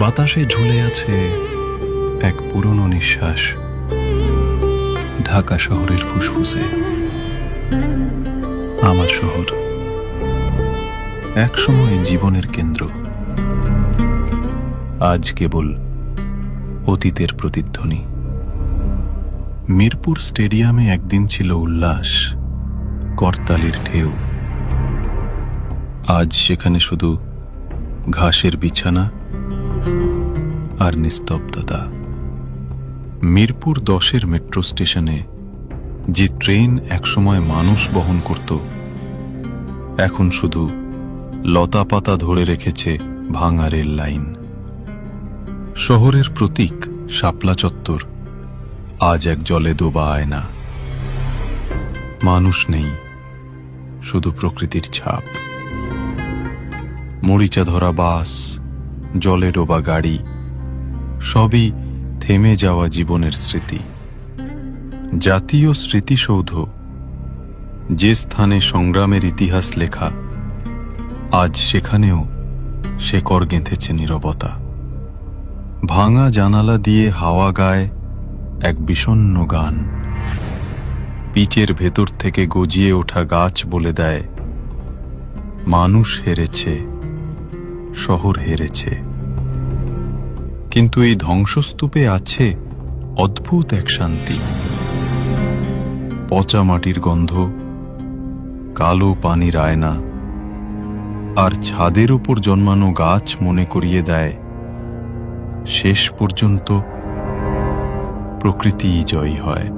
বাতাসে ঝুলে আছে এক পুরনো নিঃশ্বাস, ঢাকা শহরের ফুসফুসে। আমার শহর একসময় জীবনের কেন্দ্র, আজ কেবল অতীতের প্রতিধ্বনি। মিরপুর স্টেডিয়ামে একদিন ছিল উল্লাস, করতালির ঢেউ। আজ সেখানে শুধু ঘাসের বিছানা আর নিস্তব্ধতা। মিরপুর 10-এর মেট্রো স্টেশনে যে ট্রেন একসময় মানুষ বহন করত, এখন শুধু লতাপাতা ধরে রেখেছে ভাঙা রেল লাইন। শহরের প্রতীক শাপলা চত্বর আজ এক জলে ডোবা আয়না। মানুষ নেই, শুধু প্রকৃতির ছাপ। মরিচা ধরা বাস, জলে ডোবা গাড়ি, সবই থেমে যাওয়া জীবনের স্মৃতি। জাতীয় স্মৃতিসৌধ, যে স্থানে সংগ্রামের ইতিহাস লেখা, আজ সেখানেও শেকড় গেঁথেছে নীরবতা। ভাঙা জানালা দিয়ে হাওয়া গায় এক বিষণ্ণ গান। পিচের ভেতর থেকে গজিয়ে ওঠা গাছ বলে দেয়, মানুষ হেরেছে, শহর হেরেছে। কিন্তু এই ধ্বংসস্তূপে আছে অদ্ভুত এক শান্তি। পচা মাটির গন্ধ, কালো পানির আয়না, আর ছাদের উপর জন্মানো গাছ মনে করিয়ে দেয়, শেষ পর্যন্ত প্রকৃতিই জয়ী হয়।